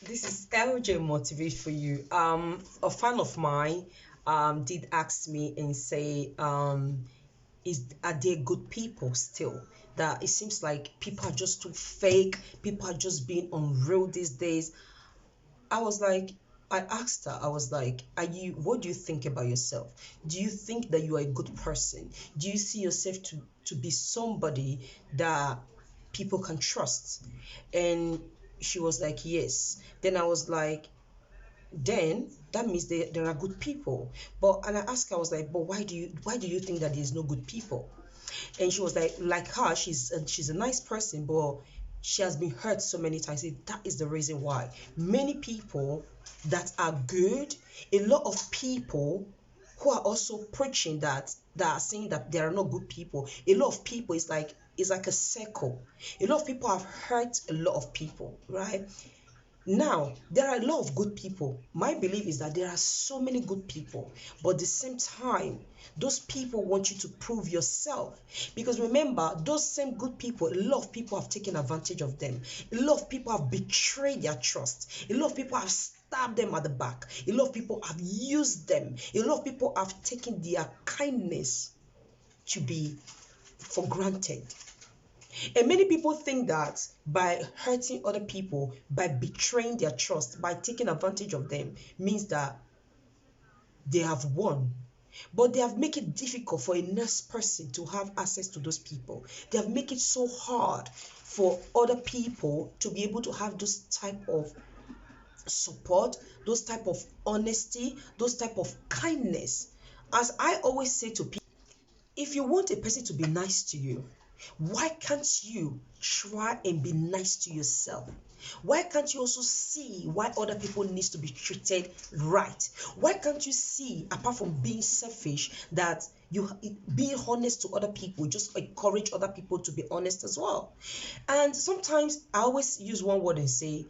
This is LJ Motivate for you. A fan of mine did ask me and say, is are there good people still? That it seems like people are just too fake, people are just being unreal these days. I was like, I asked her, I was like, what do you think about yourself? Do you think that you are a good person? Do you see yourself to be somebody that people can trust? And she was like, yes. Then I was like, then that means there are good people. But and I asked her, I was like, but why do you think that there's no good people? And she was like her, she's a nice person, but she has been hurt so many times. That is the reason why many people that are good, a lot of people who are also preaching that are saying that there are no good people. A lot of people is like a circle. A lot of people have hurt a lot of people, right? Now, there are a lot of good people. My belief is that there are so many good people, but at the same time, those people want you to prove yourself. Because remember, those same good people, a lot of people have taken advantage of them. A lot of people have betrayed their trust. A lot of people have stabbed them at the back. A lot of people have used them. A lot of people have taken their kindness to be for granted. And many people think that by hurting other people, by betraying their trust, by taking advantage of them, means that they have won. But they have made it difficult for a next person to have access to those people. They have made it so hard for other people to be able to have those type of support, those type of honesty, those type of kindness. As I always say to people, if you want a person to be nice to you, why can't you try and be nice to yourself? Why can't you also see why other people needs to be treated right? Why can't you see, apart from being selfish, that you being honest to other people, just encourage other people to be honest as well? And sometimes I always use one word and say,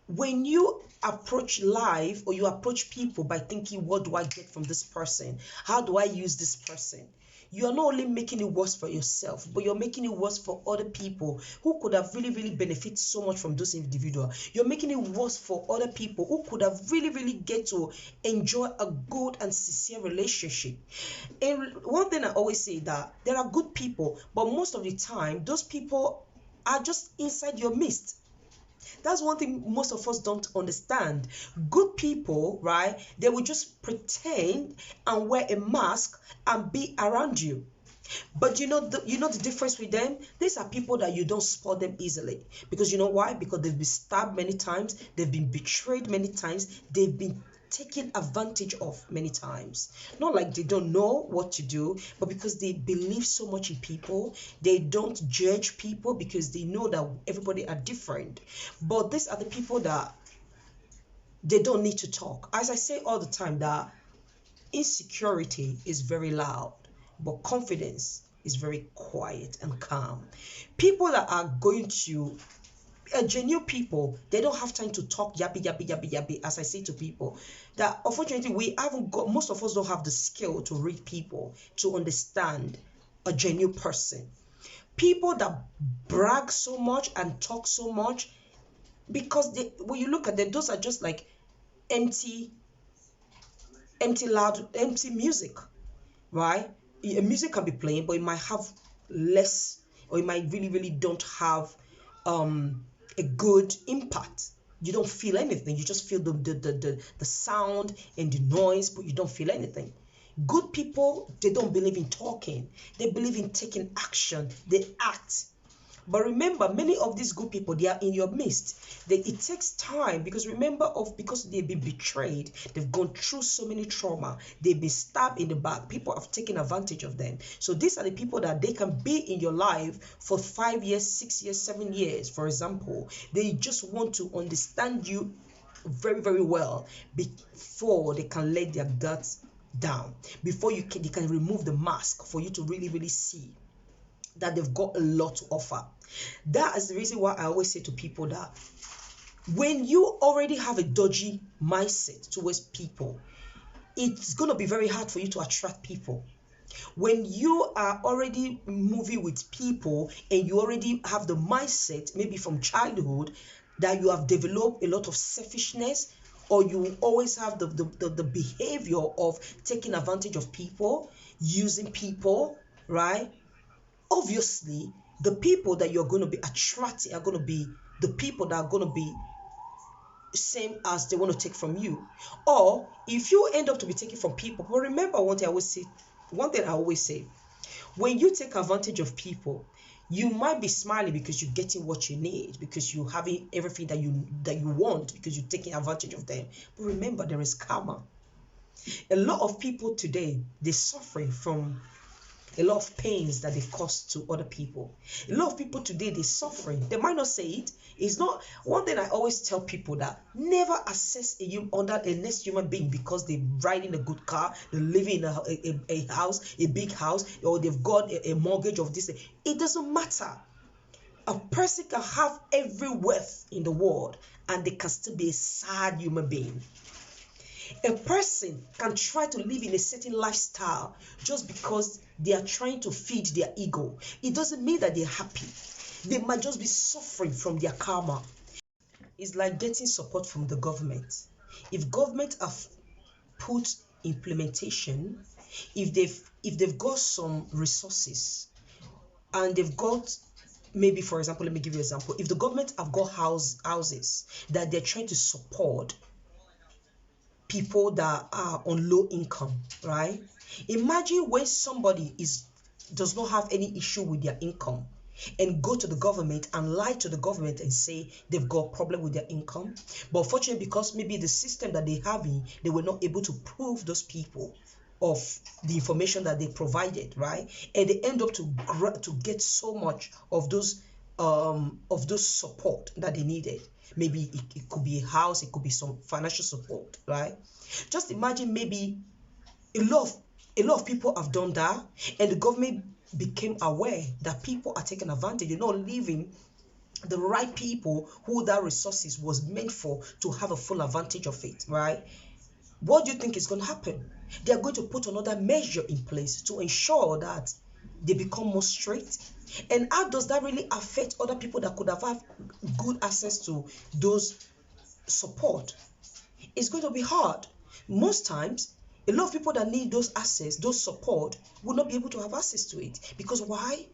when you approach life or you approach people by thinking, what do I get from this person? How do I use this person? You are not only making it worse for yourself, but you're making it worse for other people who could have really, really benefited so much from those individuals. You're making it worse for other people who could have really, really get to enjoy a good and sincere relationship. And one thing I always say that there are good people, but most of the time, those people are just inside your midst. That's one thing most of us don't understand. Good people, right? They will just pretend and wear a mask and be around you. But you know the difference with them? These are people that you don't spot them easily. Because you know why? Because they've been stabbed many times, they've been betrayed many times, they've been taken advantage of many times. Not like they don't know what to do, but because they believe so much in people, they don't judge people because they know that everybody are different. But these are the people that they don't need to talk. As I say all the time, that insecurity is very loud, but confidence is very quiet and calm. People that are going to genuine people, they don't have time to talk yappy yappy yappy yappy. As I say to people, that unfortunately we haven't got, most of us don't have the skill to read people, to understand a genuine person. People that brag so much and talk so much, because they, when you look at them, those are just like empty, loud, empty music, right? A music can be playing, but it might have less, or it might really, really don't have a good impact. You don't feel anything. You just feel the sound and the noise, but you don't feel anything. Good people, they don't believe in talking. They believe in taking action. They act. But remember, many of these good people, they are in your midst. It takes time, because remember, because they've been betrayed, they've gone through so many trauma, they've been stabbed in the back, people have taken advantage of them. So these are the people that they can be in your life for 5 years, 6 years, 7 years, for example. They just want to understand you very, very well before they can let their guts down, before they can remove the mask for you to really, really see that they've got a lot to offer. That is the reason why I always say to people that when you already have a dodgy mindset towards people, it's going to be very hard for you to attract people. When you are already moving with people and you already have the mindset, maybe from childhood, that you have developed a lot of selfishness, or you always have the behavior of taking advantage of people, using people, right? Obviously, the people that you're going to be attracting are going to be the people that are going to be same as they want to take from you. Or if you end up to be taking from people, but remember one thing I always say, when you take advantage of people, you might be smiling because you're getting what you need, because you're having everything that you want, because you're taking advantage of them. But remember, there is karma. A lot of people today, they're suffering from a lot of pains that they've caused to other people. A lot of people today, they're suffering. They might not say it. It's not one thing I always tell people, that never assess a next human being because they're riding a good car, they're living in a house, a big house, or they've got a mortgage of this. It doesn't matter. A person can have every wealth in the world and they can still be a sad human being. A person can try to live in a certain lifestyle just because they are trying to feed their ego. It doesn't mean that they're happy. They might just be suffering from their karma. It's like getting support from the government. If government have put implementation, if they've got some resources, and they've got, maybe for example, let me give you an example. If the government have got houses that they're trying to support people that are on low income, right? Imagine when somebody does not have any issue with their income and go to the government and lie to the government and say they've got a problem with their income. But fortunately, because maybe the system that they have in, they were not able to prove those people of the information that they provided, right? And they end up to get so much of those support that they needed. Maybe it could be a house, it could be some financial support, right? Just imagine, maybe a lot of people have done that, and the government became aware that people are taking advantage. They're not leaving the right people who that resources was meant for to have a full advantage of it, right? What do you think is going to happen? They are going to put another measure in place to ensure that they become more strict. And how does that really affect other people that could have had good access to those support? It's going to be hard. Most times, a lot of people that need those access, those support, will not be able to have access to it. Because why?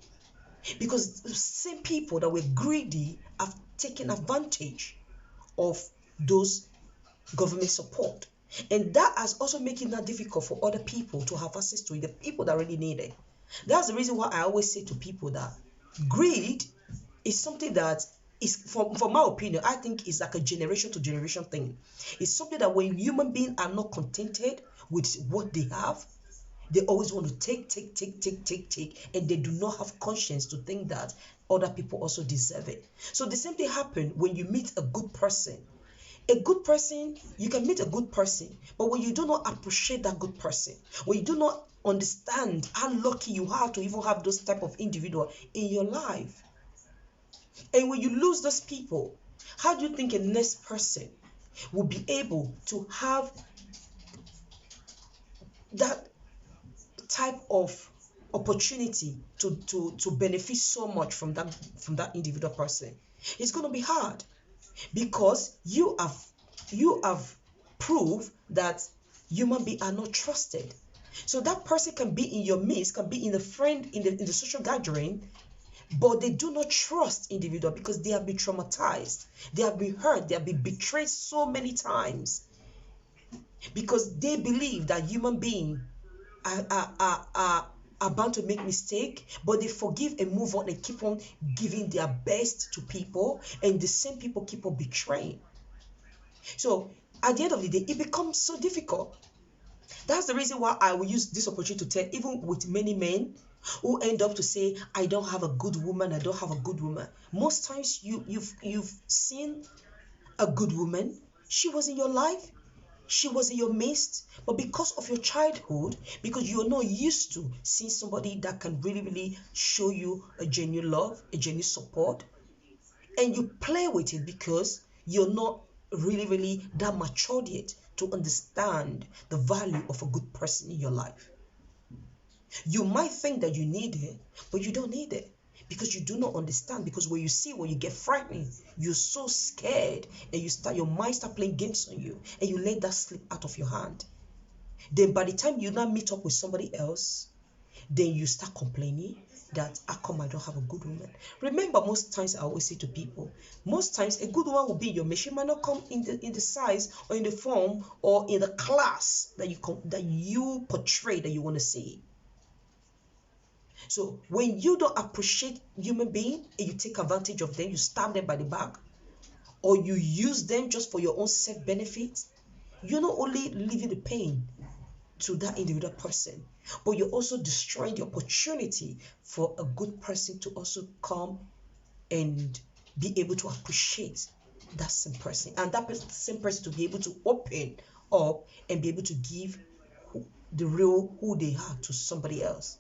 Because the same people that were greedy have taken advantage of those government support. And that has also making that difficult for other people to have access to it, the people that really need it. That's the reason why I always say to people that greed is something that is, from my opinion, I think is like a generation to generation thing. It's something that when human beings are not contented with what they have, they always want to take, and they do not have conscience to think that other people also deserve it. So the same thing happens when you meet a good person. A good person, you can meet a good person, but when you do not appreciate that good person, when you do not understand how lucky you are to even have those type of individual in your life, and when you lose those people, how do you think a next person will be able to have that type of opportunity to benefit so much from that individual person? It's going to be hard, because you have proved that human beings are not trusted. So that person can be in your midst, can be in a friend in the social gathering, but they do not trust individual because they have been traumatized, they have been hurt, they have been betrayed so many times, because they believe that human beings are bound to make mistake, but they forgive and move on and keep on giving their best to people, and the same people keep on betraying. So at the end of the day, it becomes so difficult. That's the reason why I will use this opportunity to tell, even with many men who end up to say, I don't have a good woman, I don't have a good woman. Most times you've seen a good woman, she was in your life, she was in your midst, but because of your childhood, because you're not used to seeing somebody that can really show you a genuine love, a genuine support, and you play with it because you're not really that matured yet to understand the value of a good person in your life. You might think that you need it, but you don't need it, because you do not understand. Because when you see, when you get frightened, you're so scared, and your mind start playing games on you, and you let that slip out of your hand. Then by the time you now meet up with somebody else, then you start complaining that how come I don't have a good woman. Remember, most times I always say to people, most times a good woman will be in your mission, might not come in the size or in the form or in the class that you portray that you want to see. So when you don't appreciate human being and you take advantage of them, you stab them by the back, or you use them just for your own self-benefit, you're not only leaving the pain to that individual person, but you're also destroying the opportunity for a good person to also come and be able to appreciate that same person, and that same person to be able to open up and be able to give the real who they are to somebody else.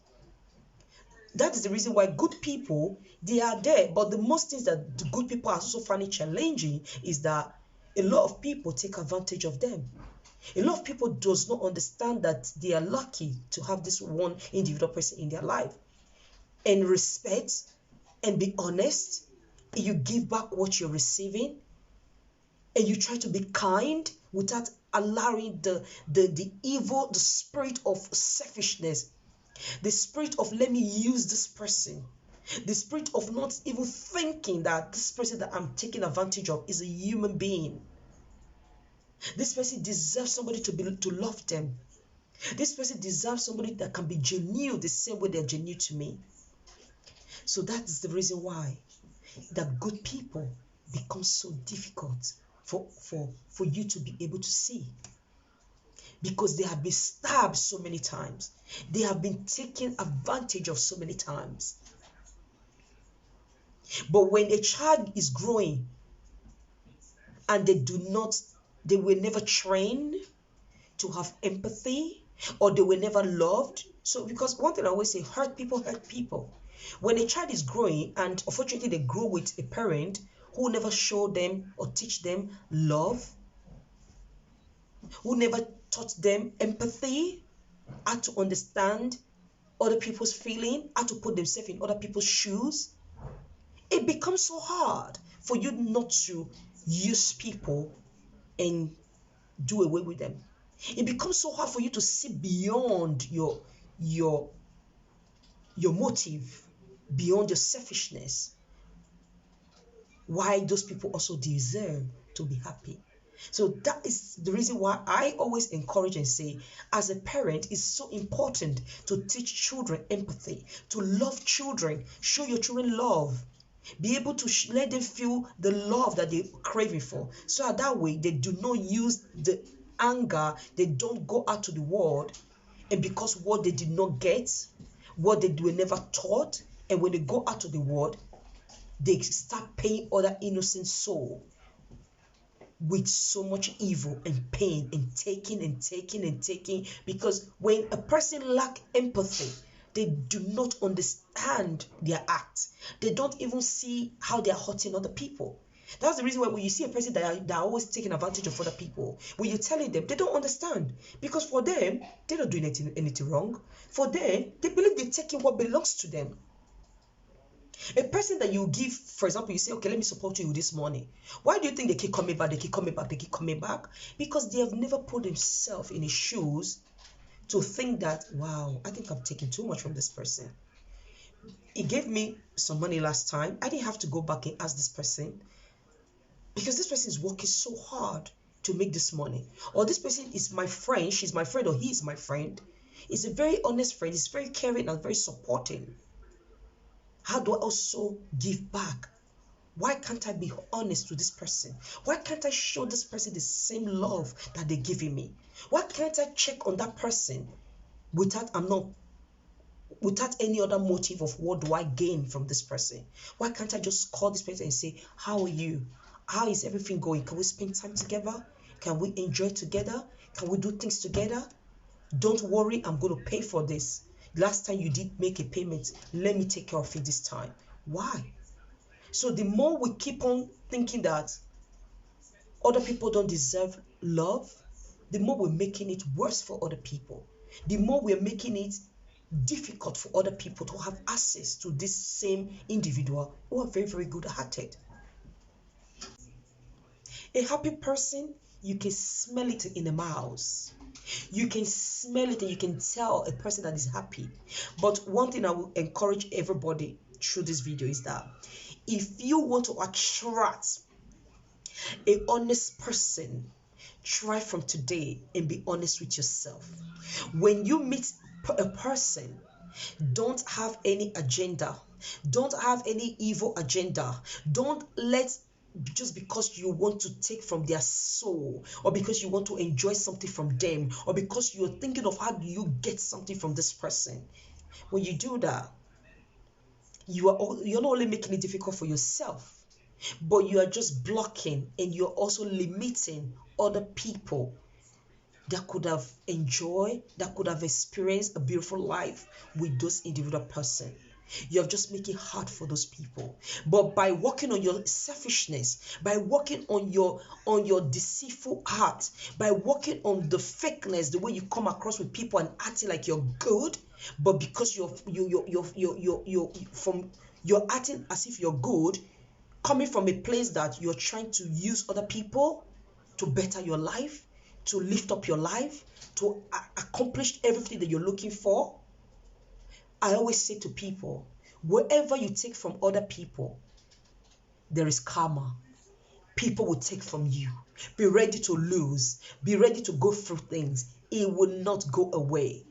That is the reason why good people, they are there. But the most things that the good people are also finding challenging is that a lot of people take advantage of them. A lot of people does not understand that they are lucky to have this one individual person in their life. And respect and be honest, and you give back what you're receiving, and you try to be kind without allowing the evil, the spirit of selfishness, the spirit of let me use this person, the spirit of not even thinking that this person that I'm taking advantage of is a human being. This person deserves somebody to love them. This person deserves somebody that can be genuine the same way they're genuine to me. So that is the reason why that good people become so difficult for you to be able to see. Because they have been stabbed so many times. They have been taken advantage of so many times. But when a child is growing and they were never trained to have empathy, or they were never loved. So because one thing I always say, hurt people. When a child is growing and unfortunately they grow with a parent who never show them or teach them love, who never taught them empathy, how to understand other people's feeling, how to put themselves in other people's shoes, it becomes so hard for you not to use people and do away with them. It becomes so hard for you to see beyond your motive, beyond your selfishness. Why those people also deserve to be happy. So that is the reason why I always encourage and say, as a parent, it's so important to teach children empathy, to love children, show your children love, be able to let them feel the love that they're craving for. So that way they do not use the anger, they don't go out to the world, and because what they did not get, what they were never taught, and when they go out to the world, they start paying other innocent soul with so much evil and pain and taking, because when a person lack empathy, they do not understand their act. They don't even see how they are hurting other people. That's the reason why when you see a person that are always taking advantage of other people, when you're telling them, they don't understand. Because for them, they're not doing anything wrong. For them, they believe they're taking what belongs to them. A person that you give, for example, you say, okay, let me support you this morning. Why do you think they keep coming back? They keep coming back? Because they have never put themselves in his shoes to think that, wow, I think I'm taking too much from this person. He gave me some money last time. I didn't have to go back and ask this person, because this person is working so hard to make this money. Or this person is my friend, she's my friend, or he is my friend. He's a very honest friend. He's very caring and very supporting. How do I also give back? Why can't I be honest to this person? Why can't I show this person the same love that they're giving me? Why can't I check on that person without any other motive of what do I gain from this person? Why can't I just call this person and say, how are you? How is everything going? Can we spend time together? Can we enjoy together? Can we do things together? Don't worry, I'm going to pay for this. Last time you did make a payment, let me take care of it this time. Why? So the more we keep on thinking that other people don't deserve love, the more we're making it worse for other people. The more we're making it difficult for other people to have access to this same individual who are very, very good hearted. A happy person, you can smell it in the mouse. You can smell it and you can tell a person that is happy. But one thing I will encourage everybody through this video is that if you want to attract a honest person, try from today and be honest with yourself. When you meet a person, don't have any agenda. Don't have any evil agenda. Don't let, just because you want to take from their soul, or because you want to enjoy something from them, or because you're thinking of how do you get something from this person. When you do that, you're not only making it difficult for yourself, but you are just blocking and you're also limiting other people that could have enjoyed, that could have experienced a beautiful life with those individual person. You have just make it hard for those people. But by working on your selfishness, by working on your deceitful heart, by working on the fakeness, the way you come across with people and acting like you're good, but because you're acting as if you're good, coming from a place that you're trying to use other people to better your life, to lift up your life, to accomplish everything that you're looking for. I always say to people, wherever you take from other people, there is karma. People will take from you. Be ready to lose. Be ready to go through things. It will not go away.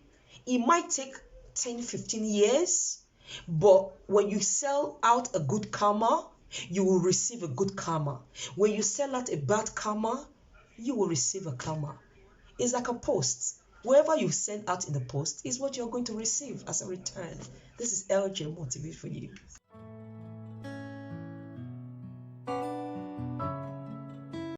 It might take 10, 15 years, but when you sell out a good karma, you will receive a good karma. When you sell out a bad karma, you will receive a karma. It's like a post. Wherever you send out in the post is what you're going to receive as a return. This is LJ Motivate for you.